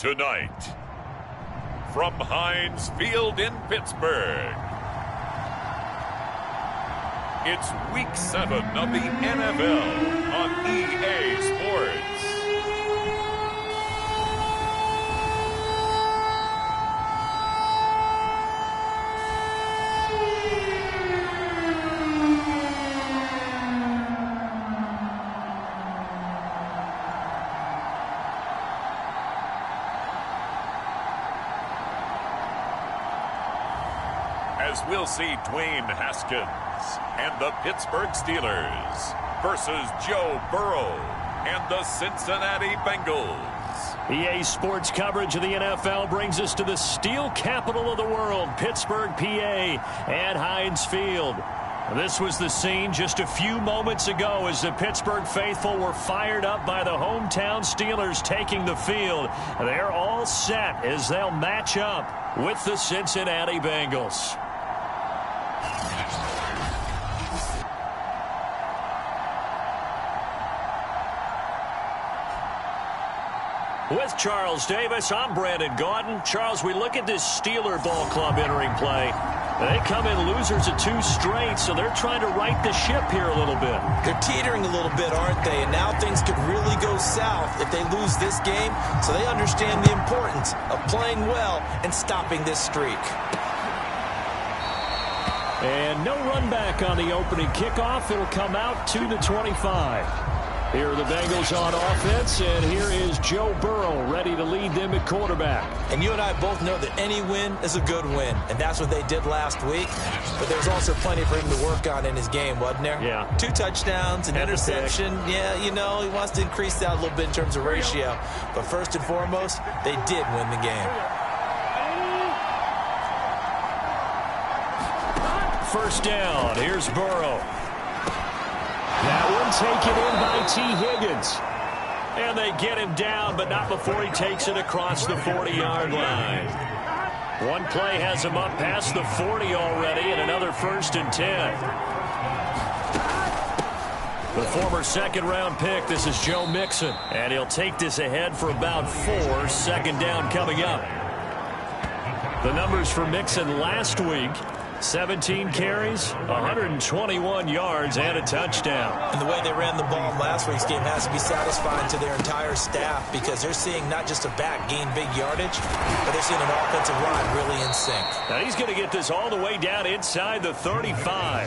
Tonight, from Heinz Field in Pittsburgh, it's Week 7 of the NFL on EA Sports. As we'll see Dwayne Haskins and the Pittsburgh Steelers versus Joe Burrow and the Cincinnati Bengals. EA Sports coverage of the NFL brings us to the steel capital of the world, Pittsburgh, PA, at Heinz Field. This was the scene just a few moments ago as the Pittsburgh faithful were fired up by the hometown Steelers taking the field. They're all set as they'll match up with the Cincinnati Bengals. With Charles Davis, I'm Brandon Gaudin. Charles, we look at this Steeler ball club entering play. They come in losers of 2 straight, so they're trying to right the ship here a little bit. They're teetering a little bit, aren't they? And now things could really go south if they lose this game, so they understand the importance of playing well and stopping this streak. And no run back on the opening kickoff. It'll come out to the 25. Here are the Bengals on offense, and here is Joe Burrow ready to lead them at quarterback. And you and I both know that any win is a good win, and that's what they did last week. But there's also plenty for him to work on in his game, wasn't there? Yeah. 2 touchdowns, an interception. Yeah, you know, he wants to increase that a little bit in terms of ratio. But first and foremost, they did win the game. First down, here's Burrow. That one taken in by T. Higgins. And they get him down, but not before he takes it across the 40-yard line. One play has him up past the 40 already, and another 1st and 10. The former second-round pick, this is Joe Mixon. And he'll take this ahead for about 4, second down coming up. The numbers for Mixon last week: 17 carries, 121 yards, and a touchdown. And the way they ran the ball in last week's game has to be satisfying to their entire staff, because they're seeing not just a back gain big yardage, but they're seeing an offensive line really in sync. Now he's going to get this all the way down inside the 35.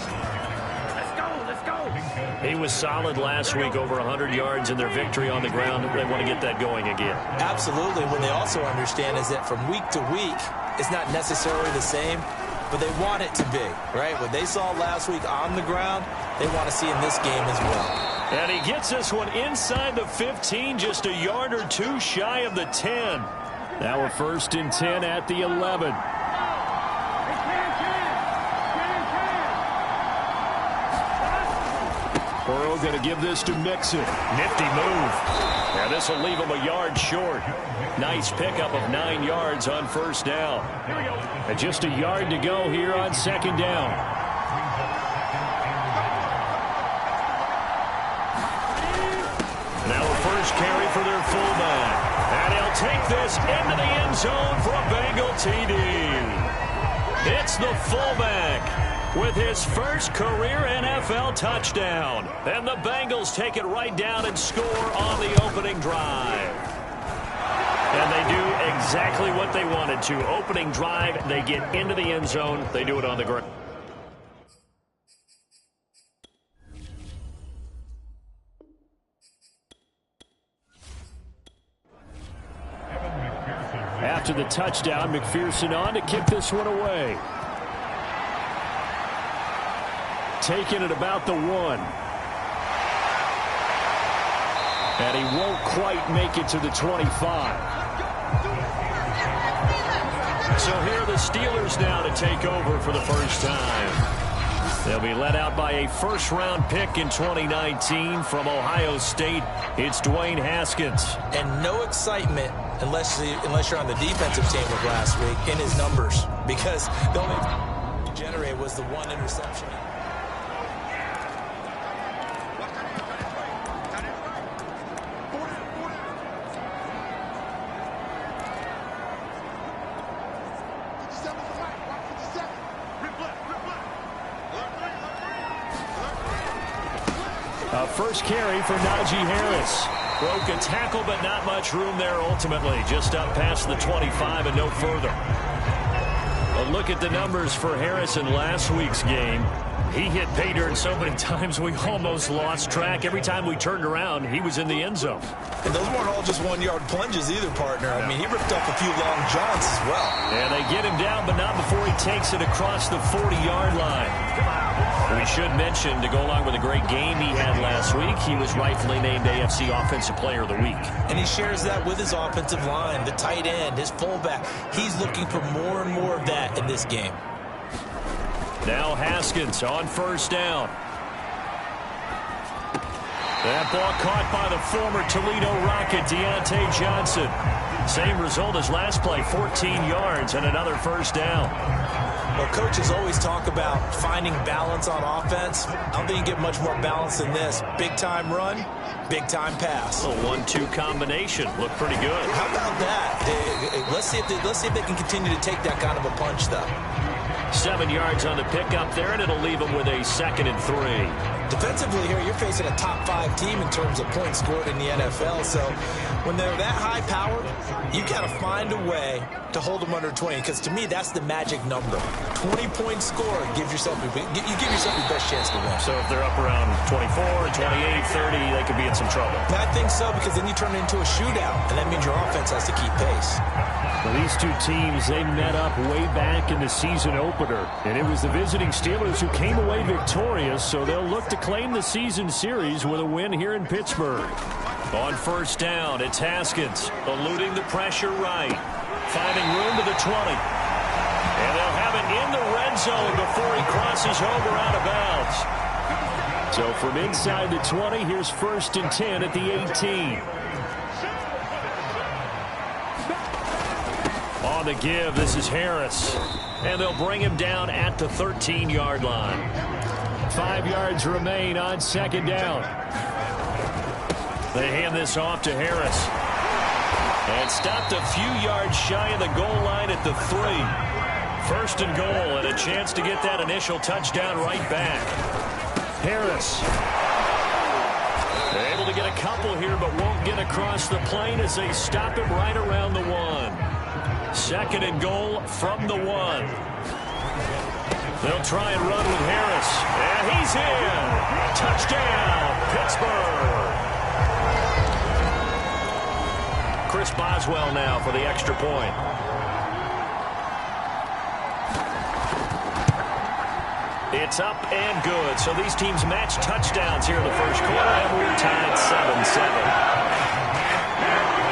Let's go. He was solid last week, over 100 yards in their victory on the ground. They want to get that going again. Absolutely. What they also understand is that from week to week, it's not necessarily the same, but they want it to be, right? What they saw last week on the ground, they want to see in this game as well. And he gets this one inside the 15, just a yard or 2 shy of the 10. Now a 1st and 10 at the 11. Burrow going to give this to Mixon. Nifty move. Now this will leave him a yard short. Nice pickup of 9 yards on 1st down. And just a yard to go here on 2nd down. Now a first carry for their fullback. And he'll take this into the end zone for a Bengal TD. It's the fullback with his first career NFL touchdown. And the Bengals take it right down and score on the opening drive. And they do exactly what they wanted to. Opening drive, they get into the end zone. They do it on the ground. After the touchdown, McPherson on to kick this one away. Taking it about the 1. And he won't quite make it to the 25. So here are the Steelers now to take over for the first time. They'll be led out by a first-round pick in 2019 from Ohio State. It's Dwayne Haskins. And no excitement unless you're on the defensive team of last week in his numbers, because the only thing he generated was the 1 interception. First carry for Najee Harris. Broke a tackle, but not much room there ultimately. Just up past the 25 and no further. A look at the numbers for Harris in last week's game. He hit pay dirt so many times we almost lost track. Every time we turned around, he was in the end zone. And those weren't all just one-yard plunges either, partner. I mean, he ripped up a few long jaunts as well. And they get him down, but not before he takes it across the 40-yard line. We should mention, to go along with a great game he had last week, he was rightfully named AFC Offensive Player of the Week. And he shares that with his offensive line, the tight end, his fullback. He's looking for more and more of that in this game. Now Haskins on first down. That ball caught by the former Toledo Rocket, Deontay Johnson. Same result as last play, 14 yards and another first down. Well, coaches always talk about finding balance on offense. I don't think you get much more balance than this. Big-time run, big-time pass. A 1-2 combination. Looked pretty good. How about that? Let's see if they can continue to take that kind of a punch, though. 7 yards on the pickup there, and it'll leave them with a 2nd and 3. Defensively here, you're facing a top-5 team in terms of points scored in the NFL. So when they're that high-powered, you've got to find a way to hold them under 20. Because to me, that's the magic number. 20-point score gives yourself you give yourself your best chance to win. So if they're up around 24, 28, 30, they could be in some trouble. I think so, because then you turn it into a shootout, and that means your offense has to keep pace. Well, these two teams, they met up way back in the season opener, and it was the visiting Steelers who came away victorious, so they'll look to claim the season series with a win here in Pittsburgh. On first down, it's Haskins, eluding the pressure right, finding room to the 20. And they'll have it in the red zone before he crosses over out of bounds. So from inside the 20, here's 1st and 10 at the 18. On the give, this is Harris. And they'll bring him down at the 13-yard line. 5 yards remain on 2nd down. They hand this off to Harris. And stopped a few yards shy of the goal line at the 3. 1st and goal, and a chance to get that initial touchdown right back. Harris. They're able to get a couple here, but won't get across the plane as they stop him right around the 1. 2nd and goal from the 1. They'll try and run with Harris. And he's in. Touchdown, Pittsburgh. Chris Boswell now for the extra point. It's up and good. So these teams match touchdowns here in the first quarter, and we're tied 7-7.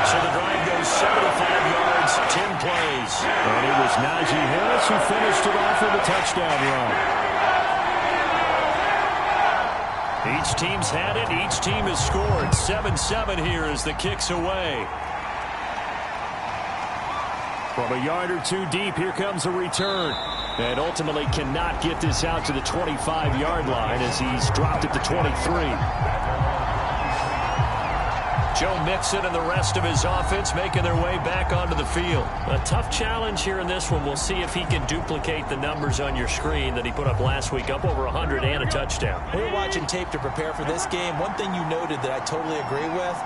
So the drive goes 75 yards, 10 plays. And it was Najee Harris who finished it off with a touchdown run. Each team's had it. Each team has scored. 7-7 here as the kick's away. From a yard or two deep, here comes a return. And ultimately cannot get this out to the 25-yard line as he's dropped at the 23. Joe Mixon and the rest of his offense making their way back onto the field. A tough challenge here in this one. We'll see if he can duplicate the numbers on your screen that he put up last week, up over 100 and a touchdown. We were watching tape to prepare for this game. One thing you noted that I totally agree with,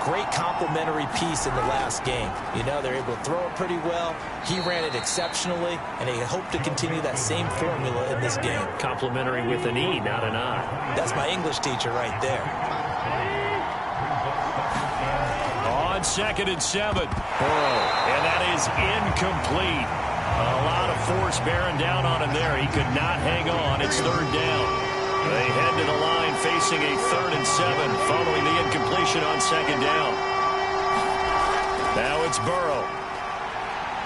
great complimentary piece in the last game. You know, they're able to throw it pretty well. He ran it exceptionally, and they hope to continue that same formula in this game. Complimentary with an E, not an I. That's my English teacher right there. On 2nd and 7. And that is incomplete. A lot of force bearing down on him there. He could not hang on. It's 3rd down. They head to the line facing a 3rd and 7 following the incompletion on 2nd down. Now it's Burrow.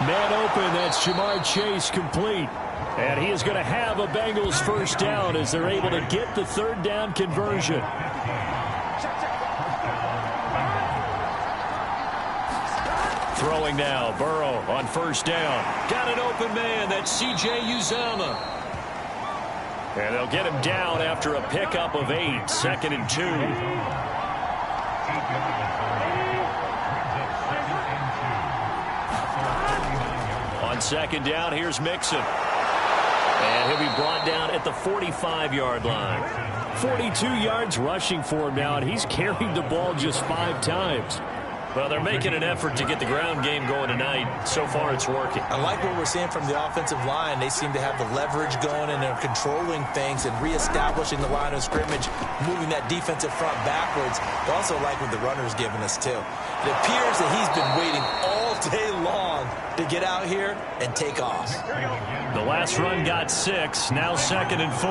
Man open, that's Jamar Chase complete. And he is going to have a Bengals first down as they're able to get the 3rd down conversion. Throwing now, Burrow on first down. Got an open man, that's C.J. Uzomah. And they'll get him down after a pickup of 8, 2nd and 2. On 2nd down, here's Mixon. And he'll be brought down at the 45-yard line. 42 yards rushing for him now, and he's carried the ball just 5 times. Well, they're making an effort to get the ground game going tonight. So far, it's working. I like what we're seeing from the offensive line. They seem to have the leverage going, and they're controlling things and reestablishing the line of scrimmage, moving that defensive front backwards. I also like what the runner's giving us, too. It appears that he's been waiting all day long to get out here and take off. The last run got 6, now 2nd and 4.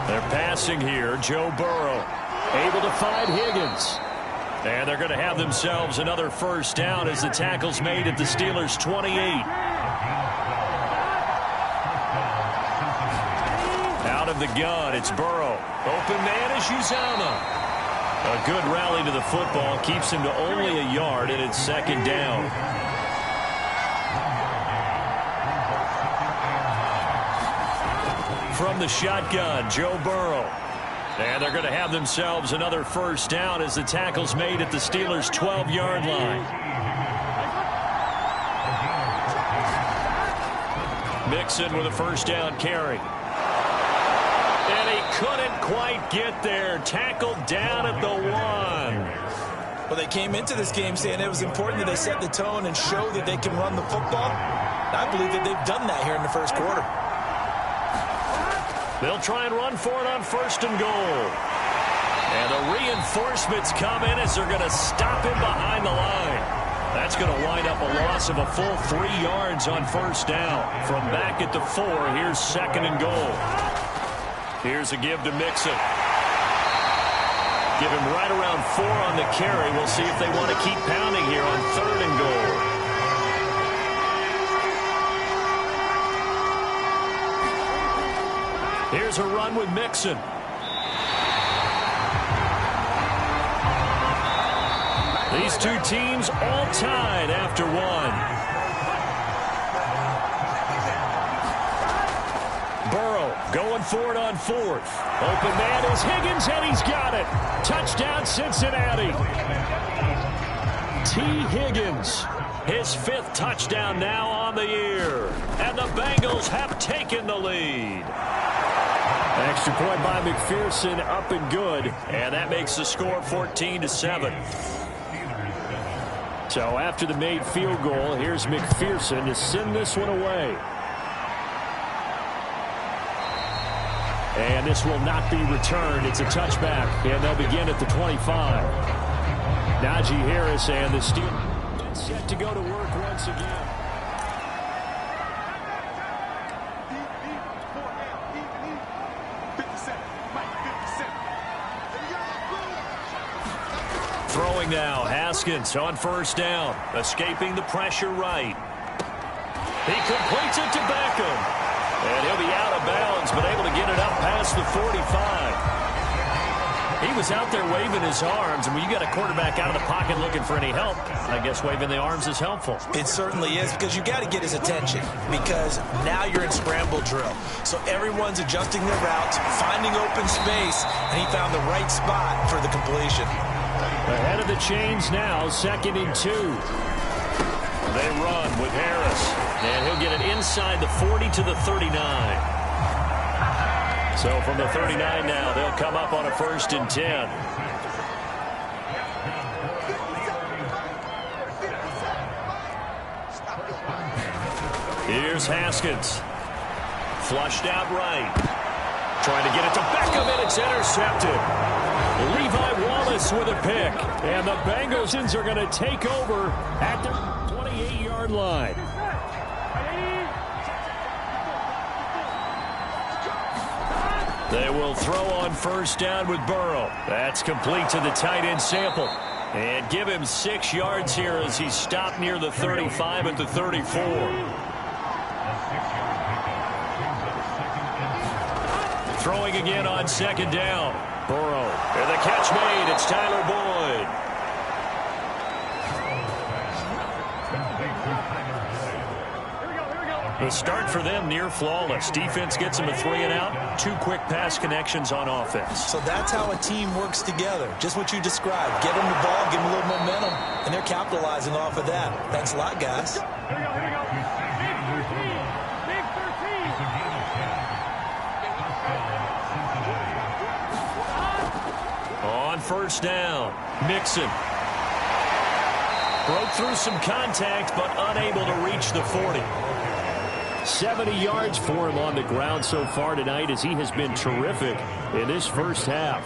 They're passing here. Joe Burrow able to find Higgins. And they're going to have themselves another first down as the tackle's made at the Steelers' 28. Out of the gun, it's Burrow. Open man is Uzomah. A good rally to the football keeps him to only a yard, and it's 2nd down. From the shotgun, Joe Burrow. And they're going to have themselves another first down as the tackle's made at the Steelers' 12-yard line. Mixon with a first down carry. And he couldn't quite get there. Tackled down at the 1. Well, they came into this game saying it was important that they set the tone and show that they can run the football. I believe that they've done that here in the first quarter. They'll try and run for it on 1st and goal. And the reinforcements come in as they're going to stop him behind the line. That's going to wind up a loss of a full 3 yards on 1st down. From back at the 4, here's 2nd and goal. Here's a give to Mixon. Give him right around 4 on the carry. We'll see if they want to keep pounding here on 3rd and goal. Here's a run with Mixon. These two teams all tied after 1. Burrow going for it on 4th. Open man is Higgins, and he's got it. Touchdown, Cincinnati. T. Higgins, his 5th touchdown now on the year. And the Bengals have taken the lead. Extra point by McPherson, up and good. And that makes the score 14-7. So after the made field goal, here's McPherson to send this one away. And this will not be returned. It's a touchback, and they'll begin at the 25. Najee Harris and the Steelers set to go to work once again. Throwing now, Haskins on 1st down, escaping the pressure right. He completes it to Beckham, and he'll be out of bounds, but able to get it up past the 45. He was out there waving his arms, and when you got a quarterback out of the pocket looking for any help, I guess waving the arms is helpful. It certainly is, because you got to get his attention, because now you're in scramble drill. So everyone's adjusting their routes, finding open space, and he found the right spot for the completion. Ahead of the chains now, 2nd and 2. They run with Harris, and he'll get it inside the 40 to the 39. So from the 39 now, they'll come up on a 1st and 10. Here's Haskins. Flushed out right. Trying to get it to Beckham, and it's intercepted. Levi Wallace with a pick. And the Bengals are going to take over at the 28-yard line. They will throw on 1st down with Burrow. That's complete to the tight end Sample. And give him 6 yards here as he's stopped near the 35 at the 34. Throwing again on 2nd down. Burrow. And the catch made. It's Tyler Boyd. The start for them near flawless. Defense gets them a 3 and out. 2 quick pass connections on offense. So that's how a team works together. Just what you described. Get them the ball, give them a little momentum, and they're capitalizing off of that. Thanks a lot, guys. first down. Mixon broke through some contact, but unable to reach the 40. 70 yards for him on the ground so far tonight, as he has been terrific in this first half.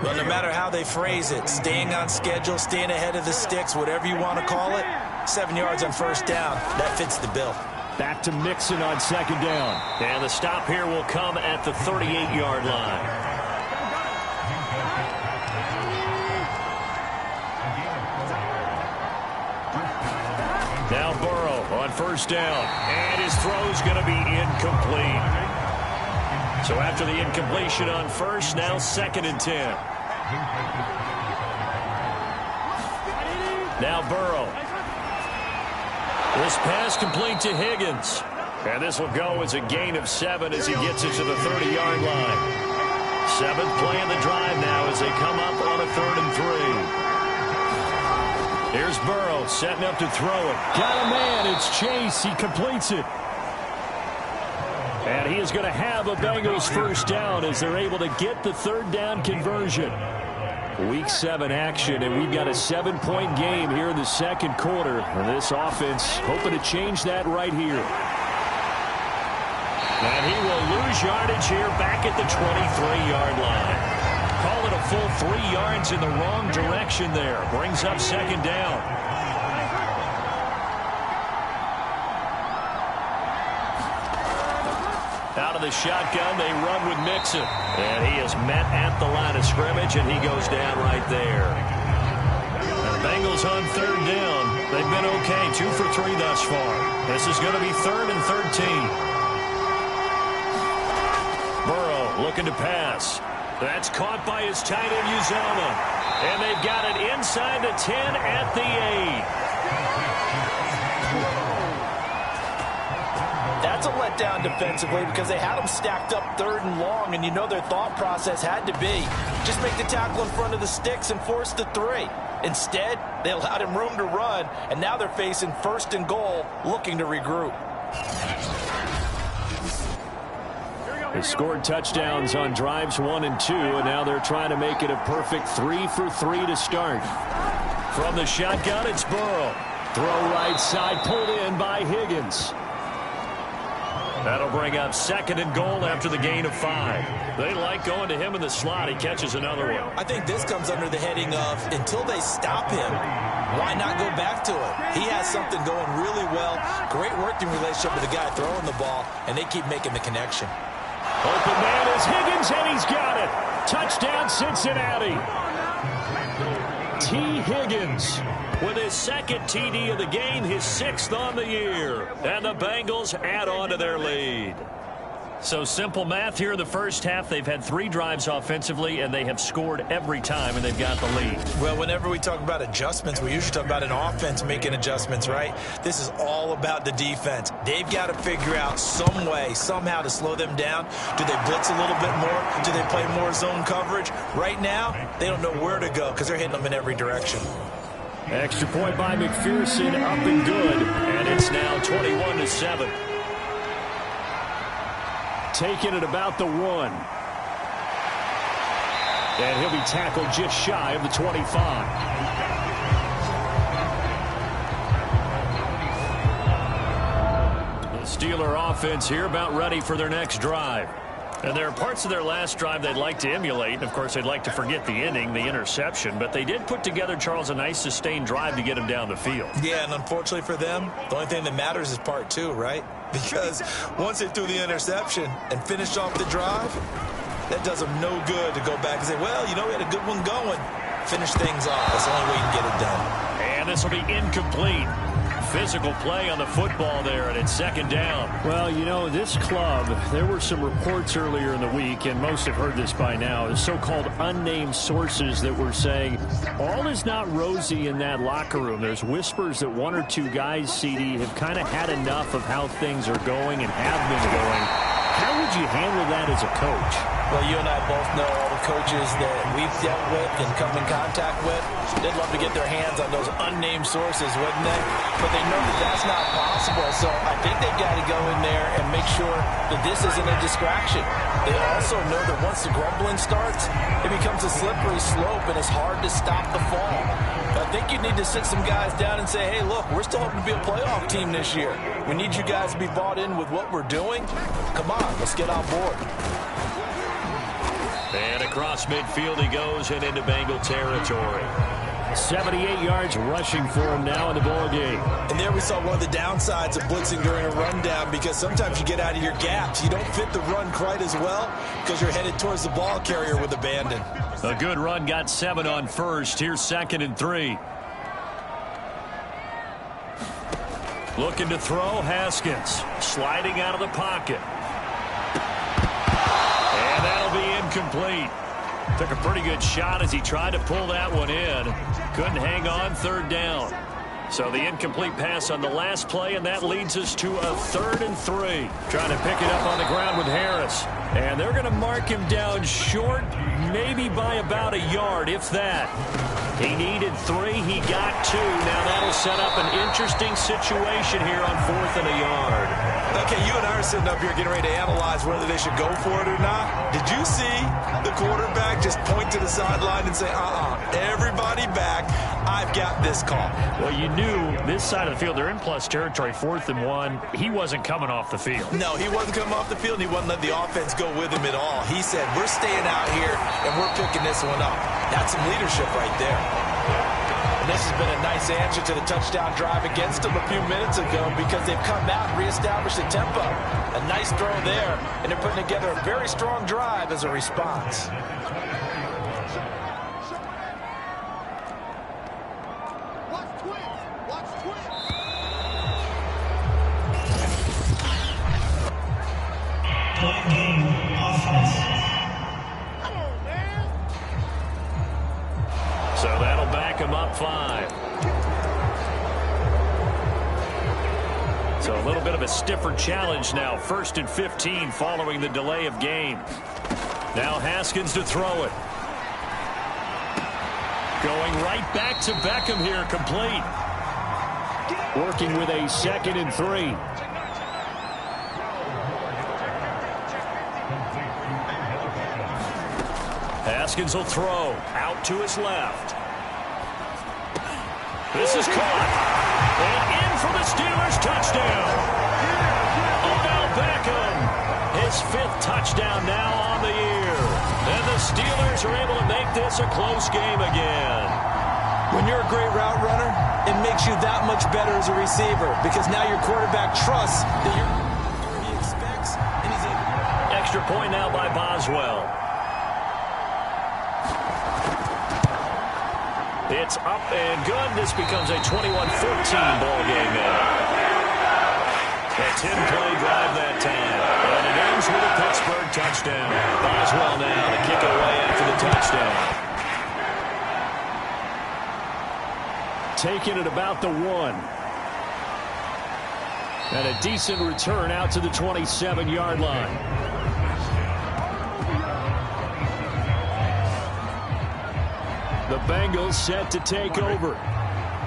Well, no matter how they phrase it, staying on schedule, staying ahead of the sticks, whatever you want to call it, 7 yards on first down, that fits the bill. Back to Mixon on second down. And the stop here will come at the 38-yard line. Now Burrow on first down. And his throw's going to be incomplete. So after the incompletion on first, now 2nd and 10. Now Burrow. This pass complete to Higgins. And this will go as a gain of 7 as he gets it to the 30-yard line. 7th play of the drive now as they come up on a 3rd and 3. Here's Burrow setting up to throw it. Got a man. It's Chase. He completes it. And he is going to have a Bengals first down as they're able to get the 3rd down conversion. Week 7 action, and we've got a 7-point game here in the 2nd quarter. And this offense hoping to change that right here. And he will lose yardage here back at the 23-yard line. Call it a full 3 yards in the wrong direction there. Brings up 2nd down. Out of the shotgun, they run with Mixon. And he is met at the line of scrimmage, and he goes down right there. And the Bengals on 3rd down. They've been okay, 2 for 3 thus far. This is going to be 3rd and 13. Burrow looking to pass. That's caught by his tight end, Uzomah. And they've got it inside the 10 at the 8. That's a letdown defensively because they had them stacked up 3rd and long, and you know their thought process had to be just make the tackle in front of the sticks and force the 3. Instead, they allowed him room to run, and now they're facing 1st and goal, looking to regroup. They scored touchdowns on drives 1 and 2, and now they're trying to make it a perfect 3 for 3 to start. From the shotgun, it's Burrow. Throw right side, pulled in by Higgins. That'll bring up 2nd and goal after the gain of 5. They like going to him in the slot. He catches another one. I think this comes under the heading of until they stop him, why not go back to it? He has something going really well. Great working relationship with the guy throwing the ball, and they keep making the connection. Open man is Higgins, and he's got it. Touchdown, Cincinnati. T. Higgins with his 2nd TD of the game, his 6th on the year. And the Bengals add on to their lead. So simple math here in the first half. They've had 3 drives offensively, and they have scored every time, and they've got the lead. Well, whenever we talk about adjustments, we usually talk about an offense making adjustments, right? This is all about the defense. They've got to figure out some way, somehow to slow them down. Do they blitz a little bit more? Do they play more zone coverage? Right now, they don't know where to go because they're hitting them in every direction. Extra point by McPherson, up and good, and it's now 21-7. Taking it about the 1. And he'll be tackled just shy of the 25. The Steeler offense here about ready for their next drive. And there are parts of their last drive they'd like to emulate. Of course, they'd like to forget the ending, the interception. But they did put together, Charles, a nice sustained drive to get him down the field. Yeah, and unfortunately for them, the only thing that matters is part 2, right? Because once they threw the interception and finished off the drive, that does them no good to go back and say, well, you know, we had a good one going. Finish things off. That's the only way you can get it done. And this will be incomplete. Physical play on the football there, and it's 2nd down. Well, you know, this club, there were some reports earlier in the week, and most have heard this by now, the so-called unnamed sources that were saying all is not rosy in that locker room. There's whispers that 1 or 2 guys, CD, have kind of had enough of how things are going and have been going How would you handle that as a coach? Well, you and I both know all the coaches that we've dealt with and come in contact with. They'd love to get their hands on those unnamed sources, wouldn't they? But they know that that's not possible. So I think they've got to go in there and make sure that this isn't a distraction. They also know that once the grumbling starts, it becomes a slippery slope and it's hard to stop the fall. I think you need to sit some guys down and say, hey, look, we're still hoping to be a playoff team this year. We need you guys to be bought in with what we're doing. Come on, let's get on board. And across midfield he goes and into Bengal territory. 78 yards rushing for him now in the ball game. And there we saw one of the downsides of blitzing during a rundown, because sometimes you get out of your gaps. You don't fit the run quite as well because you're headed towards the ball carrier with abandon. A good run, got 7 on first. Here's 2nd and 3. Looking to throw, Haskins. Sliding out of the pocket. And that'll be incomplete. Took a pretty good shot as he tried to pull that one in. Couldn't hang on, 3rd down. So the incomplete pass on the last play, and that leads us to a 3rd and 3. Trying to pick it up on the ground with Harris. And they're going to mark him down short, maybe by about a yard, if that. He needed 3. He got 2. Now that'll set up an interesting situation here on 4th and a yard. Okay, you and I are sitting up here getting ready to analyze whether they should go for it or not. Did you see the quarterback just point to the sideline and say, everybody back, I've got this call? Well, you knew this side of the field, they're in plus territory, 4th and 1. He wasn't coming off the field. No, he wasn't coming off the field, and he wasn't letting the offense go with him at all. He said, we're staying out here, and we're picking this one up. That's some leadership right there. And this has been a nice answer to the touchdown drive against them a few minutes ago, because they've come out and reestablished the tempo. A nice throw there, and they're putting together a very strong drive as a response. So that'll back him up 5. So a little bit of a stiffer challenge now. 1st and 15 following the delay of game. Now Haskins to throw it. Going right back to Beckham here, complete. Working with a 2nd and 3. Haskins will throw out to his left. This is caught. And in for the Steelers touchdown. Odell Beckham. His 5th touchdown now on the year. And the Steelers are able to make this a close game again. When you're a great route runner, it makes you that much better as a receiver, because now your quarterback trusts that he expects, and he's able. Extra point now by Boswell. It's up and good. This becomes a 21-14 ball game now. A 10-play drive that time. And it ends with a Pittsburgh touchdown. Boswell now to kick it away after the touchdown. Taking it about the 1. And a decent return out to the 27-yard line. The Bengals set to take over.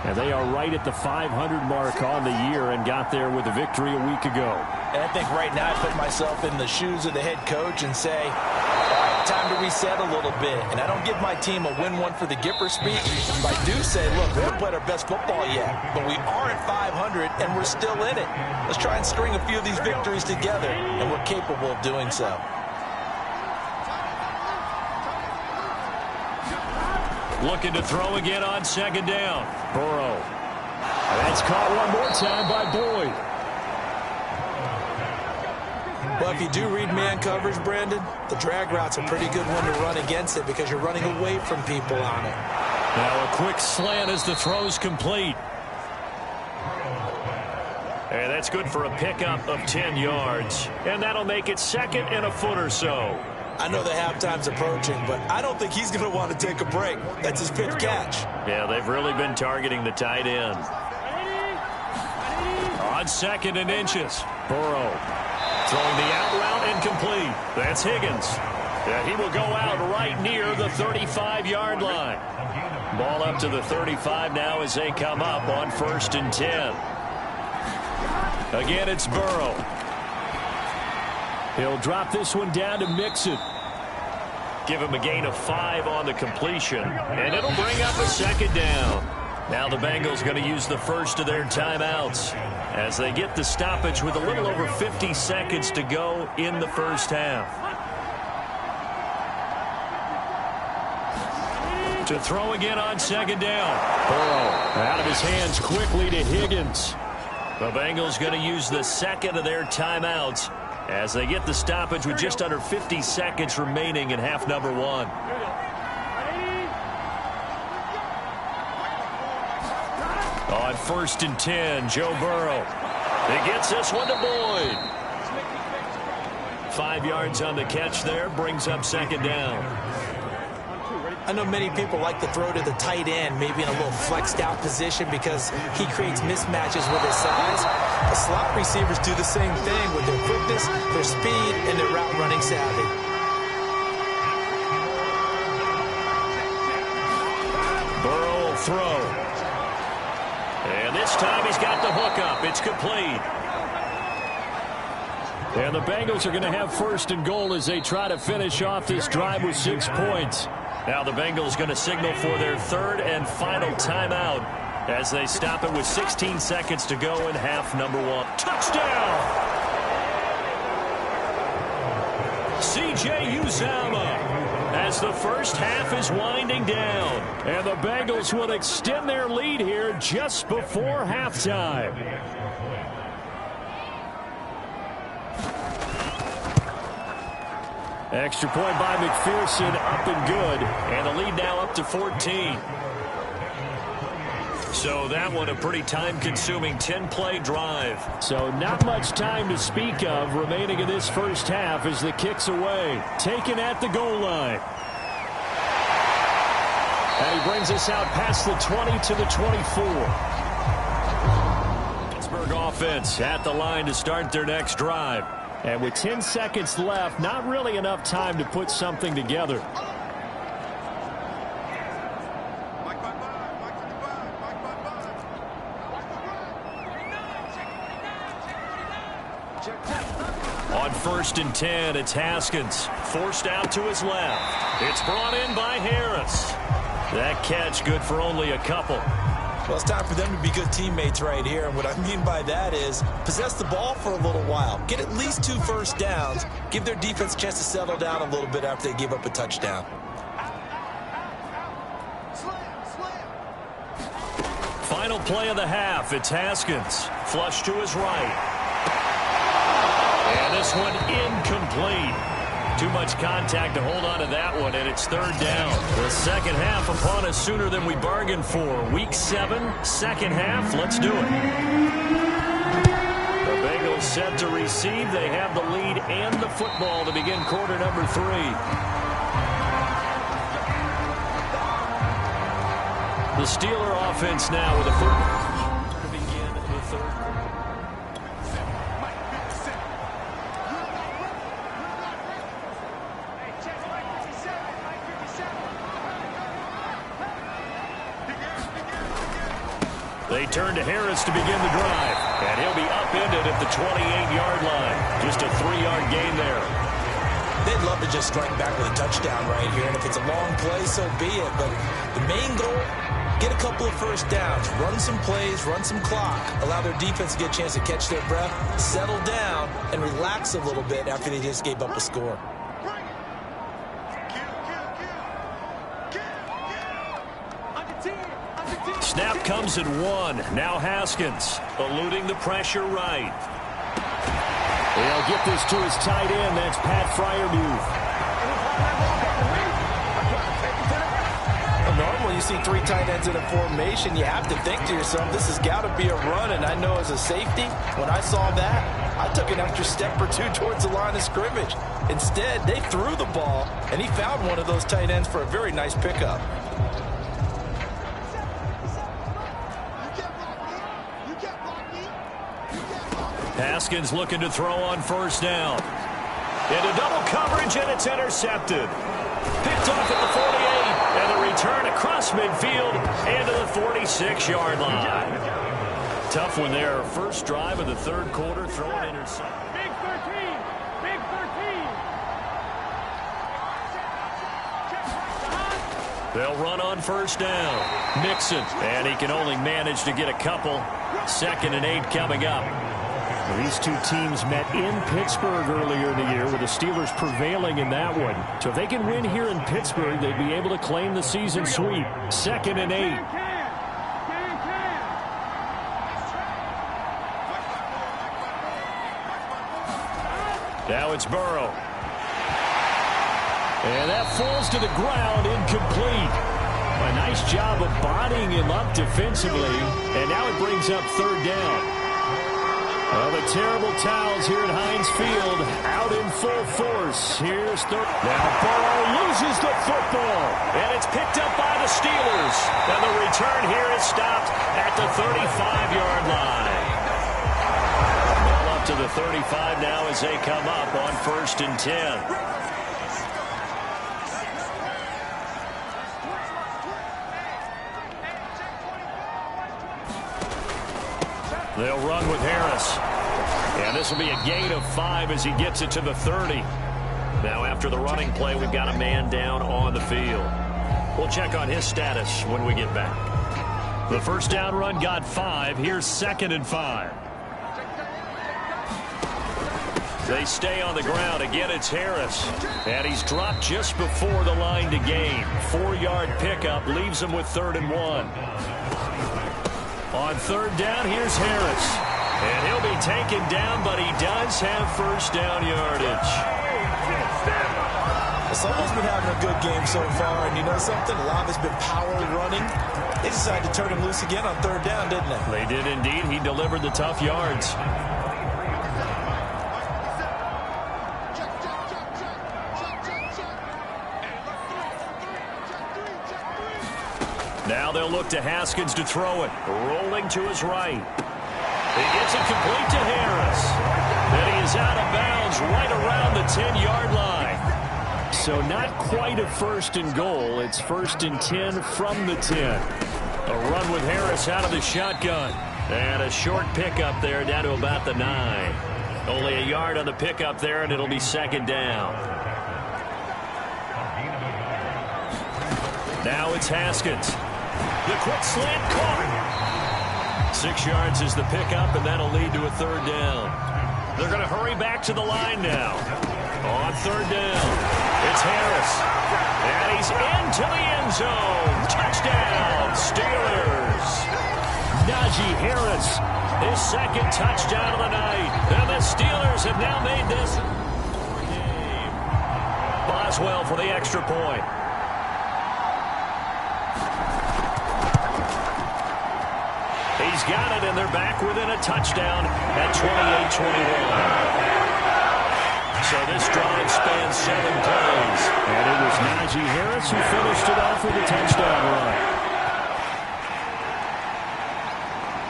And they are right at the 500 mark on the year and got there with a victory a week ago. And I think right now I put myself in the shoes of the head coach and say, all right, time to reset a little bit. And I don't give my team a win one for the Gipper speech. But I do say, look, we haven't played our best football yet, but we are at 500 and we're still in it. Let's try and string a few of these victories together, and we're capable of doing so. Looking to throw again on 2nd down. Burrow. That's caught one more time by Boyd. Well, if you do read man coverage, Brandon, the drag route's a pretty good one to run against it because you're running away from people on it. Now a quick slant as the throw's complete. And that's good for a pickup of 10 yards. And that'll make it 2nd and a foot or so. I know the halftime's approaching, but I don't think he's going to want to take a break. That's his 5th catch. Yeah, they've really been targeting the tight end. On 2nd and inches. Burrow throwing the out route, incomplete. That's Higgins. And he will go out right near the 35-yard line. Ball up to the 35 now as they come up on 1st and 10. Again, it's Burrow. He'll drop this one down to Mixon. Give him a gain of 5 on the completion, and it'll bring up a 2nd down. Now the Bengals going to use the first of their timeouts as they get the stoppage with a little over 50 seconds to go in the first half. To throw again on 2nd down. Burrow out of his hands quickly to Higgins. The Bengals going to use the 2nd of their timeouts as they get the stoppage with just under 50 seconds remaining in half number 1. On 1st and 10, Joe Burrow. He gets this one to Boyd. 5 yards on the catch there, brings up 2nd down. I know many people like to throw to the tight end, maybe in a little flexed out position because he creates mismatches with his size. The slot receivers do the same thing with their quickness, their speed, and their route running savvy. Burrow will throw. And this time he's got the hook up. It's complete. And the Bengals are going to have 1st and goal as they try to finish off this drive with 6 points. Now the Bengals going to signal for their 3rd and final timeout as they stop it with 16 seconds to go in half number 1. Touchdown! C.J. Uzomah as the first half is winding down. And the Bengals will extend their lead here just before halftime. Extra point by McPherson, up and good. And the lead now up to 14. So that one a pretty time-consuming 10-play drive. So not much time to speak of remaining in this first half as the kick's away. Taken at the goal line. And he brings us out past the 20 to the 24. Pittsburgh offense at the line to start their next drive. And with 10 seconds left, not really enough time to put something together. On 1st and 10, it's Haskins. Forced out to his left. It's brought in by Harris. That catch good for only a couple. Well, it's time for them to be good teammates right here. And what I mean by that is possess the ball for a little while. Get at least 2 first downs. Give their defense a chance to settle down a little bit after they give up a touchdown. Final play of the half. It's Haskins. Flush to his right. And this one incomplete. Too much contact to hold on to that one, and it's 3rd down. The second half upon us sooner than we bargained for. Week 7, second half. Let's do it. The Bengals set to receive. They have the lead and the football to begin quarter number 3. The Steeler offense now with a to begin the 3rd quarter. They turn to Harris to begin the drive. And he'll be upended at the 28-yard line. Just a 3-yard gain there. They'd love to just strike back with a touchdown right here. And if it's a long play, so be it. But the main goal, get a couple of first downs. Run some plays, run some clock. Allow their defense to get a chance to catch their breath, settle down, and relax a little bit after they just gave up a score. Snap comes at 1. Now Haskins eluding the pressure right. They'll get this to his tight end. That's Pat Freiermuth. Normally you see 3 tight ends in a formation. You have to think to yourself, this has got to be a run. And I know as a safety, when I saw that, I took an extra step or 2 towards the line of scrimmage. Instead, they threw the ball, and he found one of those tight ends for a very nice pickup. Haskins looking to throw on 1st down. Into double coverage, and it's intercepted. Picked off at the 48, and the return across midfield into the 46-yard line. Tough one there. First drive of the third quarter, throwing interception. Big 13. Big 13. They'll run on first down. Mixon, and he can only manage to get a couple. 2nd and 8 coming up. These two teams met in Pittsburgh earlier in the year, with the Steelers prevailing in that one. So if they can win here in Pittsburgh, they'd be able to claim the season sweep. 2nd and 8. Now it's Burrow. And that falls to the ground, incomplete. A nice job of bodying him up defensively. And now it brings up 3rd down. Well, the terrible towels here at Heinz Field out in full force. Here's third. Now Burrow loses the football. And it's picked up by the Steelers. And the return here is stopped at the 35-yard line. Well, up to the 35 now as they come up on 1st and 10. They'll run with Harris. And this will be a gain of 5 as he gets it to the 30. Now after the running play, we've got a man down on the field. We'll check on his status when we get back. The first down run got 5. Here's 2nd and 5. They stay on the ground. Again, it's Harris. And he's dropped just before the line to gain. 4-yard pickup leaves him with 3rd and 1. On 3rd down, here's Harris. And he'll be taken down, but he does have first down yardage. Someone's been having a good game so far, and you know something? A lot of it's been power running. They decided to turn him loose again on 3rd down, didn't they? They did indeed. He delivered the tough yards. Now they'll look to Haskins to throw it. Rolling to his right. He gets it complete to Harris. And he is out of bounds right around the 10-yard line. So not quite a 1st and goal. It's 1st and 10 from the 10. A run with Harris out of the shotgun. And a short pickup there down to about the 9. Only a yard on the pickup there, and it'll be 2nd down. Now it's Haskins. The quick slant caught. 6 yards is the pickup, and that'll lead to a 3rd down. They're going to hurry back to the line now. On 3rd down, it's Harris. And he's into the end zone. Touchdown, Steelers. Najee Harris, his 2nd touchdown of the night. And the Steelers have now made this game. Boswell for the extra point. He's got it, and they're back within a touchdown at 28-21. So this drive spans 7 plays. And it was Najee Harris who finished it off with a touchdown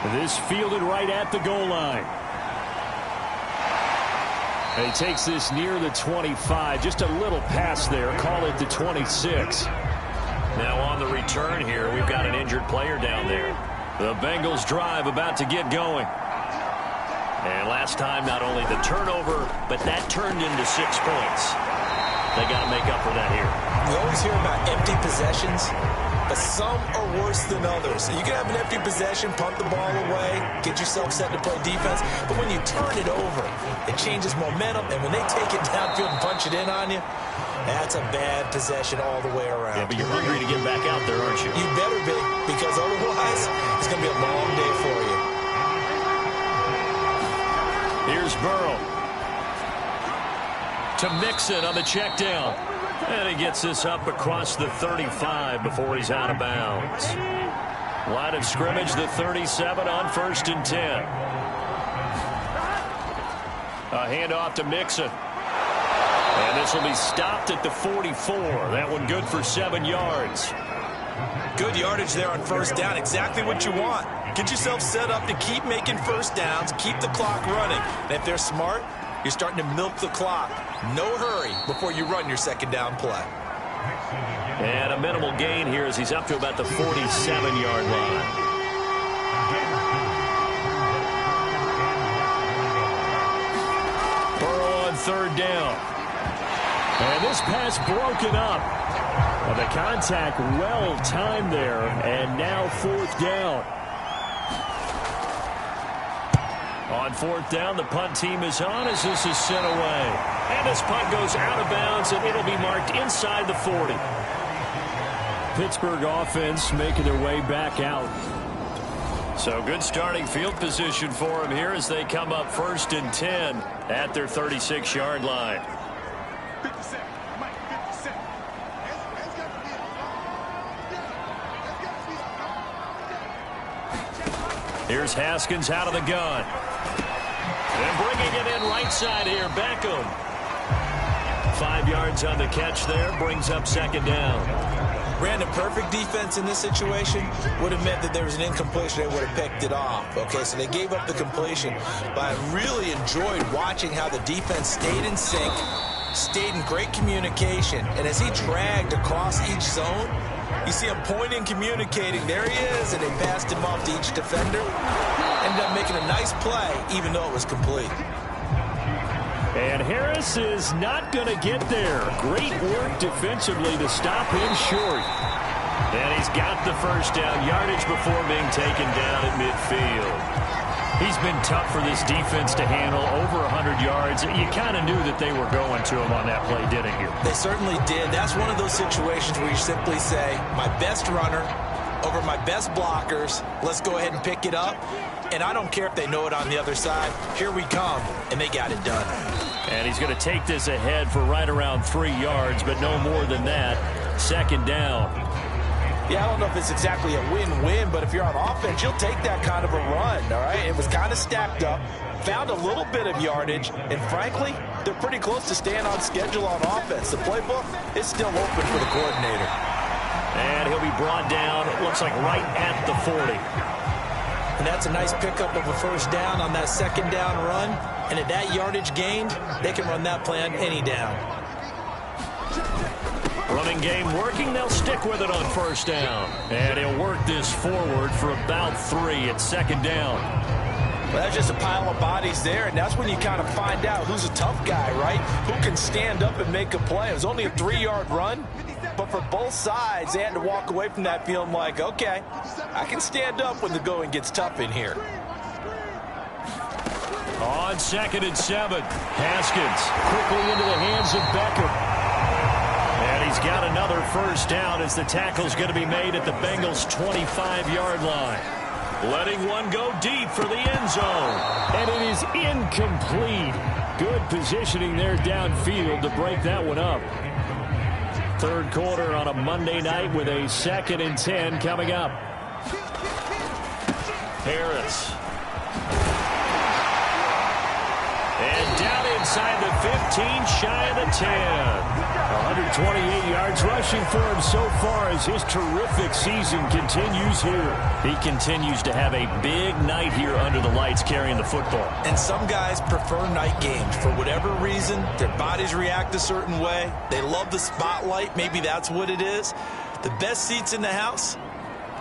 run. This fielded right at the goal line. And he takes this near the 25. Just a little pass there. Call it the 26. Now on the return here, we've got an injured player down there. The Bengals drive about to get going. And last time, not only the turnover, but that turned into 6 points. They got to make up for that here. We always hear about empty possessions, but some are worse than others. You can have an empty possession, punt the ball away, get yourself set to play defense, but when you turn it over, it changes momentum, and when they take it downfield and punch it in on you, that's a bad possession all the way around. Yeah, but you're hungry to get back out there, aren't you? You better be, because otherwise, it's going to be a long day for you. Here's Burrow. To Mixon on the check down. And he gets this up across the 35 before he's out of bounds. Line of scrimmage, the 37 on 1st and 10. A handoff to Mixon. And this will be stopped at the 44. That one good for 7 yards. Good yardage there on 1st down. Exactly what you want. Get yourself set up to keep making 1st downs, keep the clock running. And if they're smart, You're starting to milk the clock. No hurry before you run your second down play. And a minimal gain here as he's up to about the 47-yard line. Burrow on third down. And this pass broken up. Well, the contact well timed there, and now fourth down. On fourth down, the punt team is on as this is sent away. And this punt goes out of bounds, and it'll be marked inside the 40. Pittsburgh offense making their way back out. So good starting field position for them here as they come up 1st and 10 at their 36-yard line. Here's Haskins out of the gun. And bringing it in right side here, Beckham. 5 yards on the catch there, brings up second down. Brandon, perfect defense in this situation would have meant that there was an incompletion. They would have picked it off. Okay, so they gave up the completion. But I really enjoyed watching how the defense stayed in sync, stayed in great communication. And as he dragged across each zone, you see him pointing, communicating. There he is, and they passed him off to each defender. Ended up making a nice play, even though it was complete. And Harris is not going to get there. Great work defensively to stop him short. And he's got the first down, yardage before being taken down at midfield. He's been tough for this defense to handle, over 100 yards. You kind of knew that they were going to him on that play, didn't you? They certainly did. That's one of those situations where you simply say, my best runner over my best blockers, let's go ahead and pick it up. And I don't care if they know it on the other side. Here we come, and they got it done. And he's going to take this ahead for right around 3 yards, but no more than that. Second down. Yeah, I don't know if it's exactly a win-win, but if you're on offense, you'll take that kind of a run, all right? It was kind of stacked up, found a little bit of yardage, and frankly, they're pretty close to staying on schedule on offense. The playbook is still open for the coordinator. And he'll be brought down, it looks like right at the 40. And that's a nice pickup of a first down on that second down run. And at that yardage gained, they can run that play on any down. Running game working, they'll stick with it on first down. And he'll work this forward for about 3 at second down. Well, that's just a pile of bodies there, and that's when you kind of find out who's a tough guy, right? Who can stand up and make a play. It was only a 3-yard run, but for both sides, they had to walk away from that feeling like, okay, I can stand up when the going gets tough in here. On 2nd and 7, Haskins quickly into the hands of Beckham. And he's got another first down as the tackle's going to be made at the Bengals' 25-yard line. Letting one go deep for the end zone. And it is incomplete. Good positioning there downfield to break that one up. Third quarter on a Monday night with a 2nd and 10 coming up. Harris. And down inside the 15, shy of the 10. 128 yards rushing for him so far as his terrific season continues here. He continues to have a big night here under the lights carrying the football. And some guys prefer night games. For whatever reason, their bodies react a certain way. They love the spotlight. Maybe that's what it is. The best seats in the house,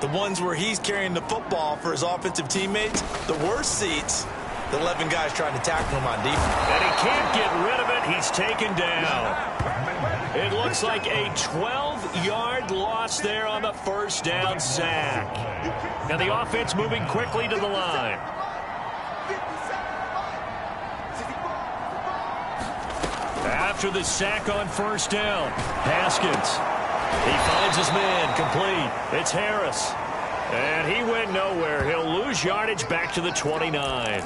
the ones where he's carrying the football for his offensive teammates. The worst seats, the 11 guys trying to tackle him on defense. And he can't get rid of it. He's taken down. It looks like a 12-yard loss there on the first down sack. Now the offense moving quickly to the line. After the sack on first down, Haskins. He finds his man, complete. It's Harris. And he went nowhere. He'll lose yardage back to the 29.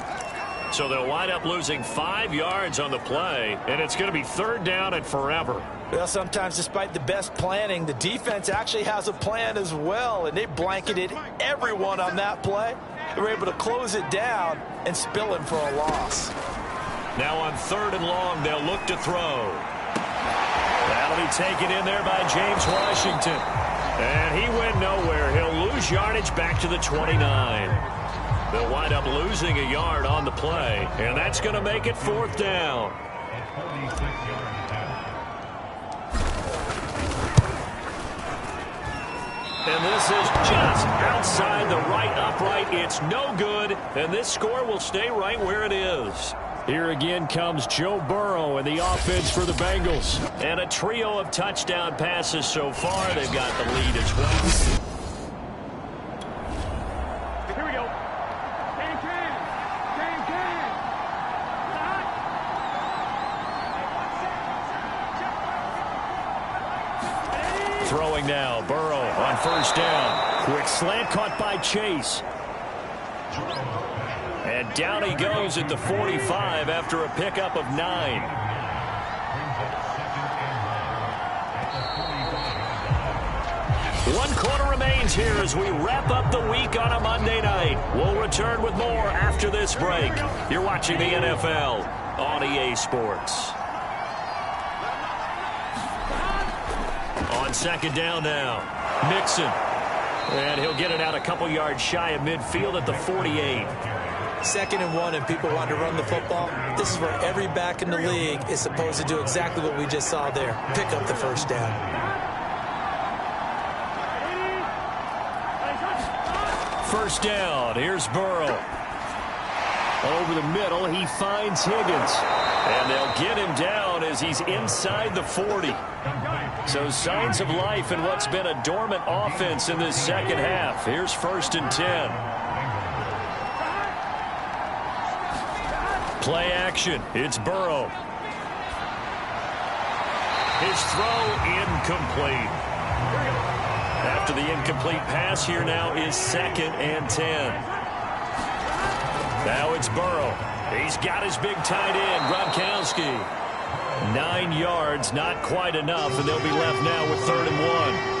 So they'll wind up losing 5 yards on the play, and it's going to be third down and forever. Well, sometimes despite the best planning, the defense actually has a plan as well, and they blanketed everyone on that play. They were able to close it down and spill him for a loss. Now on 3rd and long, they'll look to throw. That'll be taken in there by James Washington. And he went nowhere. He'll lose yardage back to the 29. They'll wind wind up losing a yard on the play, and that's going to make it 4th down. And this is just outside the right upright. It's no good, and this score will stay right where it is. Here again comes Joe Burrow and the offense for the Bengals. And a trio of touchdown passes so far. They've got the lead as well. Here we go. Can. Throwing now, Burrow on 1st down. Quick slant caught by Chase. And down he goes at the 45 after a pickup of 9. One quarter remains here as we wrap up the week on a Monday night. We'll return with more after this break. You're watching the NFL on EA Sports. On 2nd down now, Mixon. And he'll get it out a couple yards shy of midfield at the 48. 2nd and 1 and people want to run the football. This is where every back in the league is supposed to do exactly what we just saw there. Pick up the 1st down. First down. Here's Burrow. Over the middle, he finds Higgins. And they'll get him down as he's inside the 40. So signs of life in what's been a dormant offense in this 2nd half. Here's 1st and 10. Play action. It's Burrow. His throw incomplete. After the incomplete pass, here now is 2nd and 10. Now it's Burrow. He's got his big tight end, Gronkowski. 9 yards, not quite enough, and they'll be left now with 3rd and 1.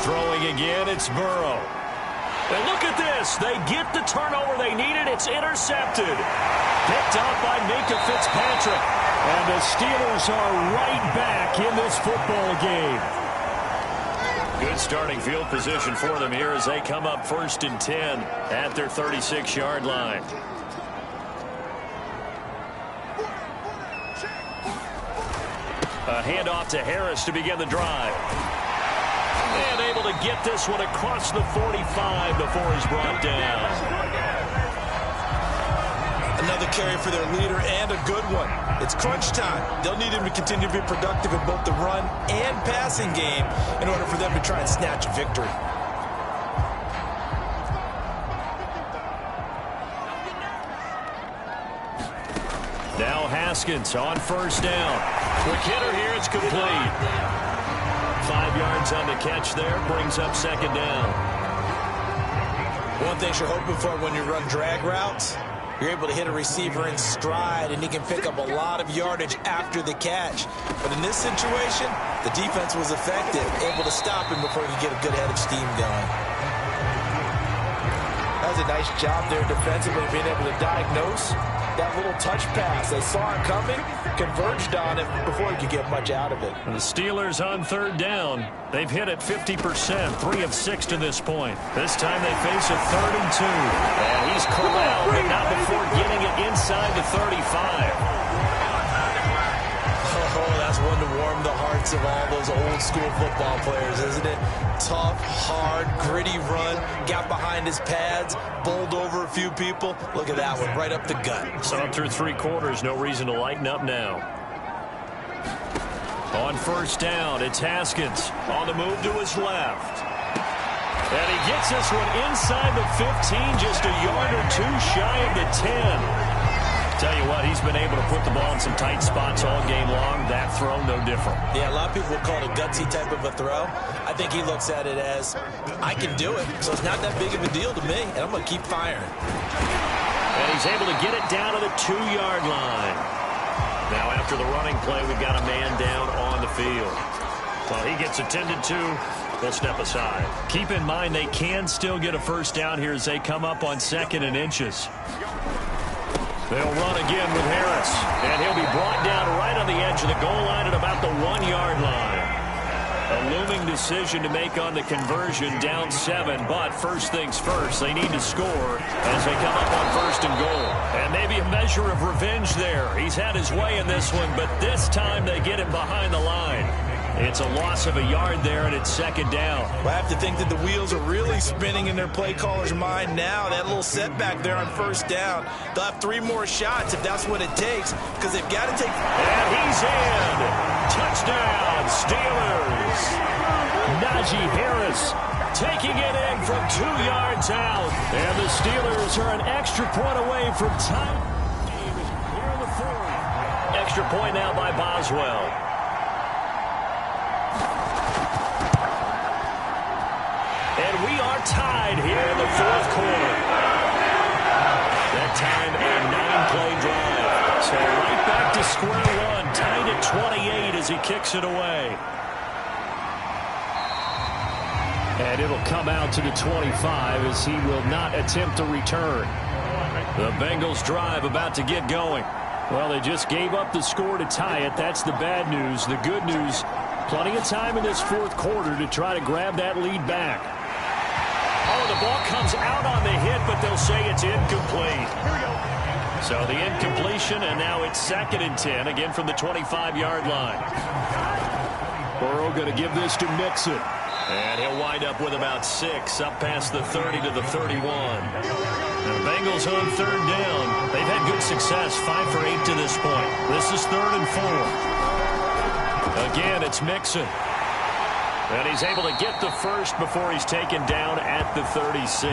Throwing again, it's Burrow. And look at this. They get the turnover they needed. It's intercepted. Picked up by Minka Fitzpatrick. And the Steelers are right back in this football game. Good starting field position for them here as they come up 1st and 10 at their 36-yard line. A handoff to Harris to begin the drive. And able to get this one across the 45 before he's brought down. Another carry for their leader and a good one. It's crunch time. They'll need him to continue to be productive in both the run and passing game in order for them to try and snatch a victory. Now Haskins on 1st down. Quick hitter here. It's complete. 5 yards on the catch there. Brings up 2nd down. One thing you're hoping for when you run drag routes, you're able to hit a receiver in stride, and he can pick up a lot of yardage after the catch. But in this situation, the defense was effective, able to stop him before he could get a good head of steam going. That was a nice job there defensively, being able to diagnose that little touch pass. They saw it coming, converged on it before he could get much out of it. The Steelers on 3rd down. They've hit it 50%, 3 of 6 to this point. This time they face a 3rd and 2. And he's corralled, but not before getting it inside the 35. Oh, that's one to warm the hearts of all those old school football players, isn't it? Tough, hard, gritty run, got behind his pads, bowled over a few people. Look at that one, right up the gut. So through 3 quarters, no reason to lighten up now. On 1st down, it's Haskins on the move to his left. And he gets this one inside the 15, just a yard or 2 shy of the 10. Tell you what, he's been able to put the ball in some tight spots all game long. That throw, no different. Yeah, a lot of people call it a gutsy type of a throw. I think he looks at it as, I can do it, so it's not that big of a deal to me, and I'm going to keep firing. And he's able to get it down to the 2-yard line. Now after the running play, we've got a man down on the field. While he gets attended to, they'll step aside. Keep in mind they can still get a 1st down here as they come up on 2nd and inches. They'll run again with Harris, and he'll be brought down right on the edge of the goal line at about the 1-yard line. A looming decision to make on the conversion, down 7. But first things first, they need to score as they come up on 1st and goal. And maybe a measure of revenge there. He's had his way in this one, but this time they get him behind the line. It's a loss of a yard there, and it's 2nd down. Well, I have to think that the wheels are really spinning in their play caller's mind now. That little setback there on 1st down. They'll have 3 more shots if that's what it takes, because they've got to take... And he's in. Touchdown, Steelers. Najee Harris taking it in from 2 yards out. And the Steelers are an extra point away from time. Here in the 4th. Extra point now by Boswell. And we are tied here in the 4th quarter. That time a 9-play drive. So right back to square one, tied at 28 as he kicks it away. And it'll come out to the 25 as he will not attempt to return. The Bengals drive about to get going. Well, they just gave up the score to tie it. That's the bad news. The good news, plenty of time in this 4th quarter to try to grab that lead back. Oh, the ball comes out on the hit, but they'll say it's incomplete. So the incompletion, and now it's 2nd and 10, again from the 25-yard line. Burrow going to give this to Mixon. And he'll wind up with about 6, up past the 30 to the 31. The Bengals on 3rd down. They've had good success, 5 for 8 to this point. This is 3rd and 4. Again, it's Mixon. And he's able to get the first before he's taken down at the 36.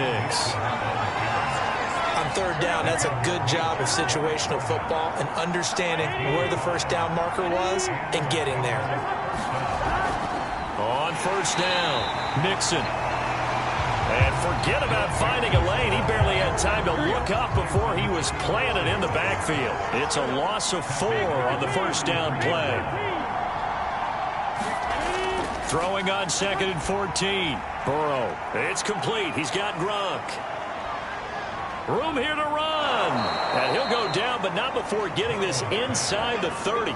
On 3rd down, that's a good job of situational football and understanding where the 1st down marker was and getting there. On 1st down, Mixon. And forget about finding a lane. He barely had time to look up before he was planted in the backfield. It's a loss of 4 on the 1st down play. Throwing on 2nd and 14. Burrow. It's complete. He's got Gronk. Room here to run. And he'll go down, but not before getting this inside the 30.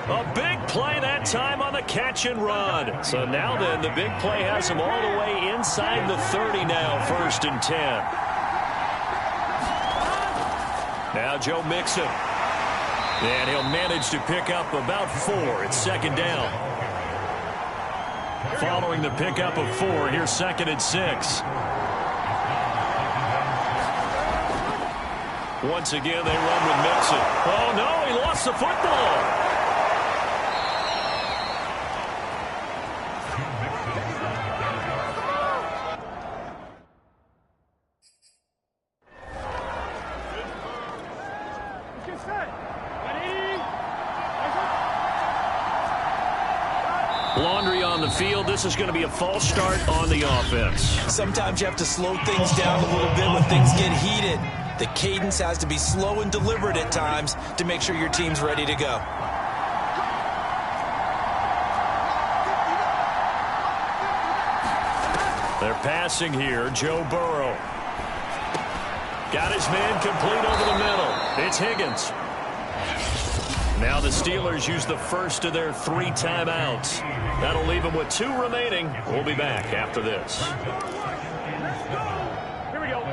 A big play that time on the catch and run. So now then, the big play has him all the way inside the 30 now, 1st and 10. Now Joe Mixon. And he'll manage to pick up about 4. It's 2nd down. Following the pickup of 4, here's 2nd and 6. Once again, they run with Mixon. Oh, no, he lost the football. Laundry on the field. This is going to be a false start on the offense. Sometimes you have to slow things down a little bit when things get heated. The cadence has to be slow and deliberate at times to make sure your team's ready to go. They're passing here. Joe Burrow. Got his man complete over the middle. It's Higgins. Now the Steelers use the first of their 3 timeouts. That'll leave them with 2 remaining. We'll be back after this. Here we go.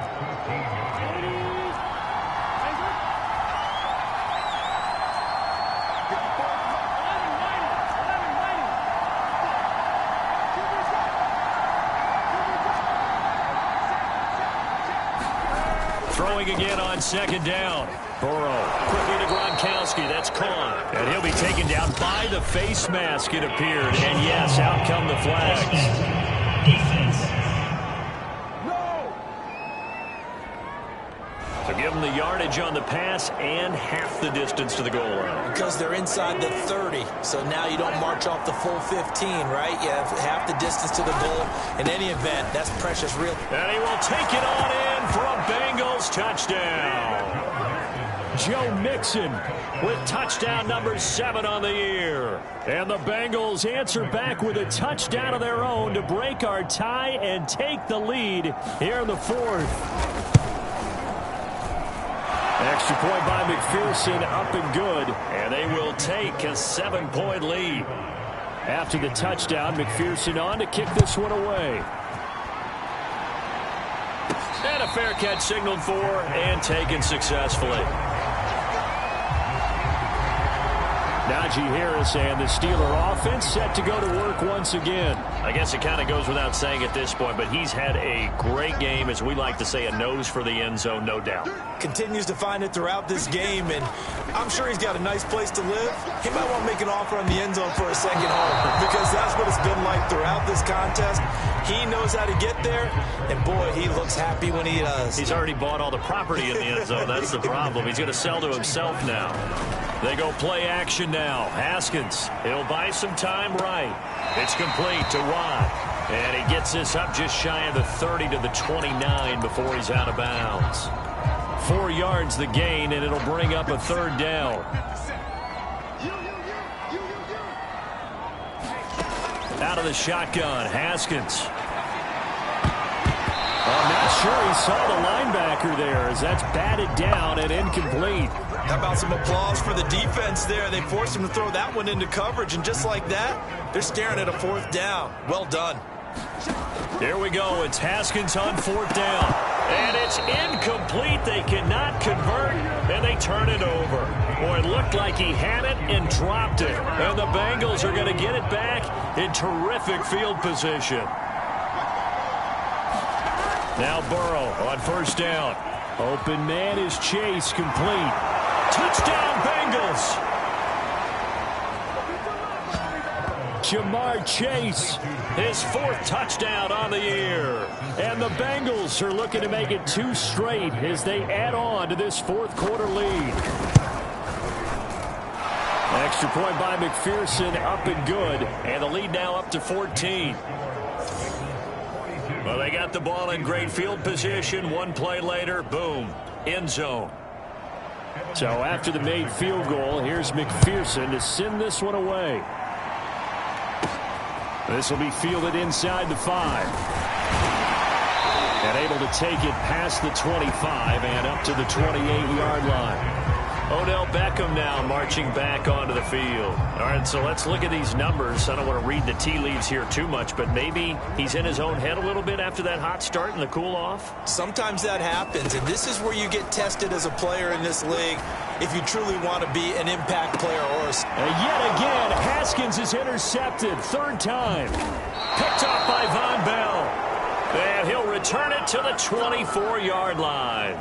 Throwing again on 2nd down. Burrow quickly to Gronkowski. That's caught. And he'll be taken down by the face mask, it appeared. And yes, out come the flags. So give them the yardage on the pass and half the distance to the goal line. Because they're inside the 30, so now you don't march off the full 15, right? You have half the distance to the goal. In any event, that's precious real. And he will take it on in for a Bengals touchdown. Joe Mixon with touchdown number 7 on the year. And the Bengals answer back with a touchdown of their own to break our tie and take the lead here in the 4th. Extra point by McPherson, up and good. And they will take a 7-point lead. After the touchdown, McPherson on to kick this one away. And a fair catch signaled for and taken successfully. Najee Harris and the Steeler offense set to go to work once again. I guess it kind of goes without saying at this point, but he's had a great game, as we like to say, a nose for the end zone, no doubt. Continues to find it throughout this game, and I'm sure he's got a nice place to live. He might want to make an offer on the end zone for a second home, because that's what it's been like throughout this contest. He knows how to get there, and boy, he looks happy when he does. He's already bought all the property in the end zone. That's the problem. He's going to sell to himself now. They go play action now. Haskins, he'll buy some time right. It's complete to Watt. And he gets this up just shy of the 30 to the 29 before he's out of bounds. 4 yards the gain, and it'll bring up a third down. Out of the shotgun, Haskins. I'm not sure he saw the linebacker there, as that's batted down and incomplete. How about some applause for the defense there? They forced him to throw that one into coverage, and just like that, they're staring at a fourth down. Well done. Here we go. It's Haskins on fourth down. And it's incomplete. They cannot convert, and they turn it over. Boy, it looked like he had it and dropped it. And the Bengals are going to get it back in terrific field position. Now Burrow on first down. Open man is Chase, complete. Touchdown, Bengals. Jamar Chase, his 4th touchdown on the year. And the Bengals are looking to make it 2 straight as they add on to this 4th quarter lead. Extra point by McPherson, up and good. And the lead now up to 14. Well, they got the ball in great field position. One play later, boom, end zone. So after the made field goal, here's McPherson to send this one away. This will be fielded inside the 5. And able to take it past the 25 and up to the 28-yard line. Odell Beckham now marching back onto the field. All right, so let's look at these numbers. I don't want to read the tea leaves here too much, but maybe he's in his own head a little bit after that hot start and the cool-off. Sometimes that happens, and this is where you get tested as a player in this league if you truly want to be an impact player. And yet again, Haskins is intercepted. 3rd time. Picked off by Von Bell. And he'll return it to the 24-yard line.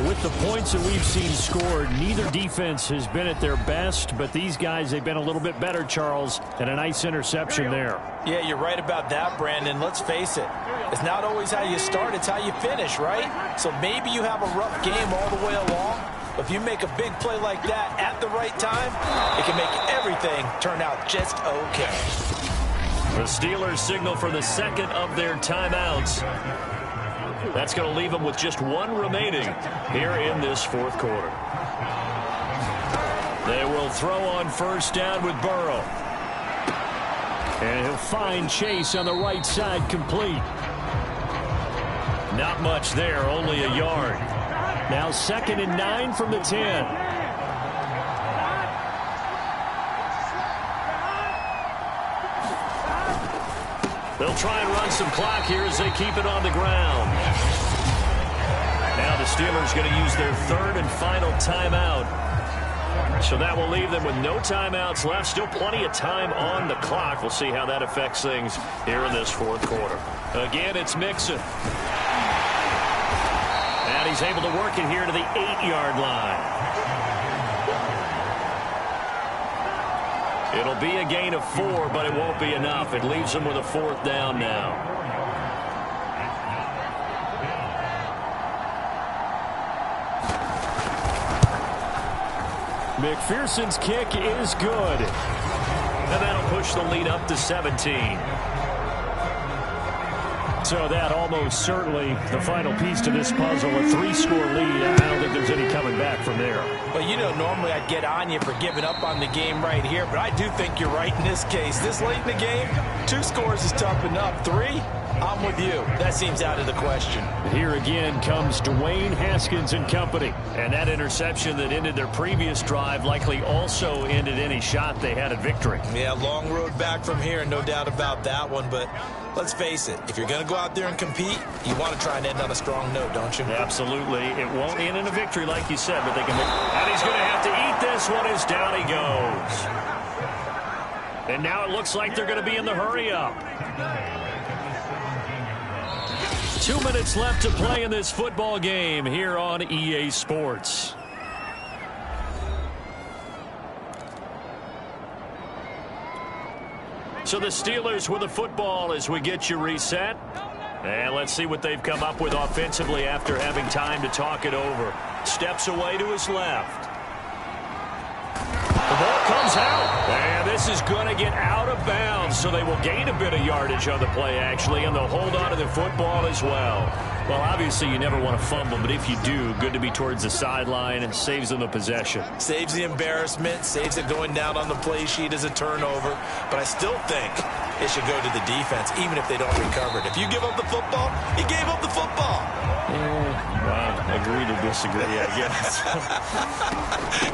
With the points that we've seen scored, neither defense has been at their best, but these guys, they've been a little bit better, Charles, and a nice interception there. Yeah, you're right about that, Brandon. Let's face it. It's not always how you start, it's how you finish, right? So maybe you have a rough game all the way along, but if you make a big play like that at the right time, it can make everything turn out just okay. The Steelers signal for the second of their timeouts. That's going to leave them with just 1 remaining here in this 4th quarter. They will throw on first down with Burrow. And he'll find Chase on the right side, complete. Not much there, only a yard. Now 2nd and 9 from the 10. They'll try and run some clock here as they keep it on the ground. Now the Steelers going to use their 3rd and final timeout. So that will leave them with no timeouts left. Still plenty of time on the clock. We'll see how that affects things here in this 4th quarter. Again, it's Mixon. And he's able to work it here to the 8-yard line. It'll be a gain of 4, but it won't be enough. It leaves them with a 4th down now. McPherson's kick is good. And that'll push the lead up to 17. So that almost certainly the final piece to this puzzle, a 3-score lead. I don't think there's any coming back from there. Well, you know, normally I'd get on you for giving up on the game right here, but I do think you're right in this case. This late in the game, 2 scores is tough enough. 3, I'm with you. That seems out of the question. Here again comes Dwayne Haskins and company. And that interception that ended their previous drive likely also ended any shot they had at victory. Yeah, long road back from here, no doubt about that one, but let's face it, if you're going to go out there and compete, you want to try and end on a strong note, don't you? Absolutely. It won't end in a victory like you said, but they can. And he's going to have to eat this one as down he goes. And now it looks like they're going to be in the hurry-up. 2 minutes left to play in this football game here on EA Sports. So the Steelers with the football as we get you reset. And let's see what they've come up with offensively after having time to talk it over. Steps away to his left. The ball comes out. And this is going to get out of bounds, so they will gain a bit of yardage on the play, actually, and they'll hold on to the football as well. Well, obviously, you never want to fumble, but if you do, good to be towards the sideline. It saves them the possession. Saves the embarrassment, saves it going down on the play sheet as a turnover. But I still think it should go to the defense, even if they don't recover it. If you give up the football, you gave up the football. Wow, agree to disagree, I guess.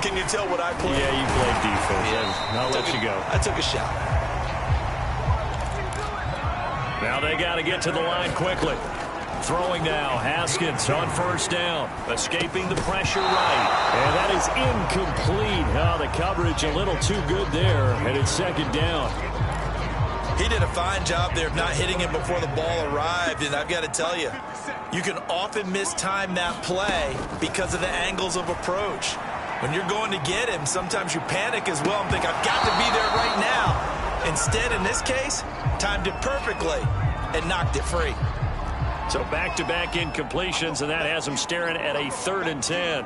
Can you tell what I play? Yeah, you play defense. Yeah. I'll let you go. I took a shot. Now they got to get to the line quickly. Throwing now, Haskins on first down. Escaping the pressure right. And that is incomplete. Oh, the coverage a little too good there. And it's second down. He did a fine job there of not hitting him before the ball arrived. And I've got to tell you, you can often mistime that play because of the angles of approach. When you're going to get him, sometimes you panic as well and think, I've got to be there right now. Instead, in this case, timed it perfectly and knocked it free. So back-to-back incompletions, and that has them staring at a 3rd and 10.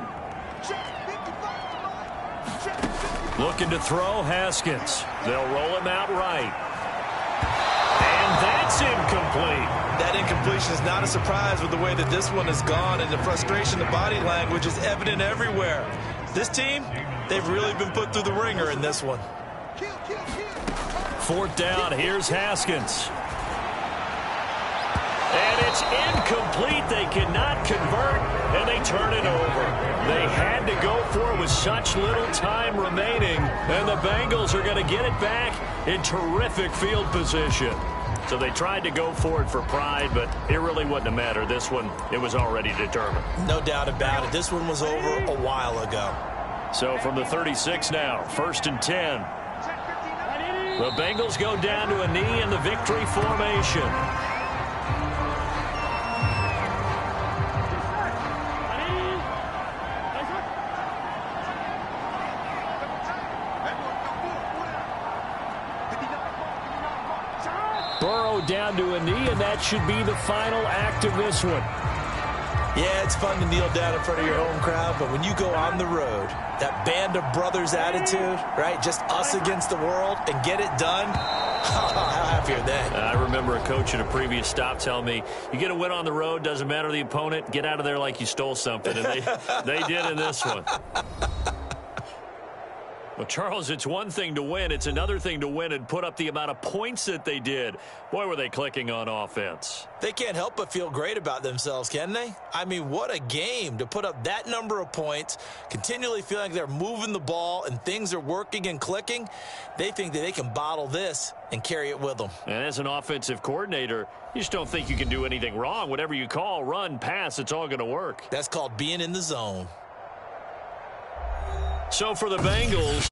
Looking to throw, Haskins. They'll roll him out right. And that's incomplete. That incompletion is not a surprise with the way that this one has gone, and the frustration, the body language is evident everywhere. This team, they've really been put through the ringer in this one. 4th down, here's Haskins. And it's incomplete. They cannot convert, and they turn it over. They had to go for it with such little time remaining, and the Bengals are going to get it back in terrific field position. So they tried to go for it for pride, but it really wouldn't have mattered. This one, it was already determined. No doubt about it. This one was over a while ago. So from the 36 now, 1st and 10. The Bengals go down to a knee in the victory formation. Burrow down to a knee, and that should be the final act of this one. Yeah, it's fun to kneel down in front of your home crowd, but when you go on the road, that band of brothers attitude, right, just us against the world, and get it done, how happy are they? I remember a coach at a previous stop telling me, you get a win on the road, doesn't matter the opponent, get out of there like you stole something, and they did in this one. Well, Charles, it's one thing to win. It's another thing to win and put up the amount of points that they did. Boy, were they clicking on offense. They can't help but feel great about themselves, can they? I mean, what a game to put up that number of points, continually feeling like they're moving the ball and things are working and clicking. They think that they can bottle this and carry it with them. And as an offensive coordinator, you just don't think you can do anything wrong. Whatever you call, run, pass, it's all going to work. That's called being in the zone. So for the Bengals,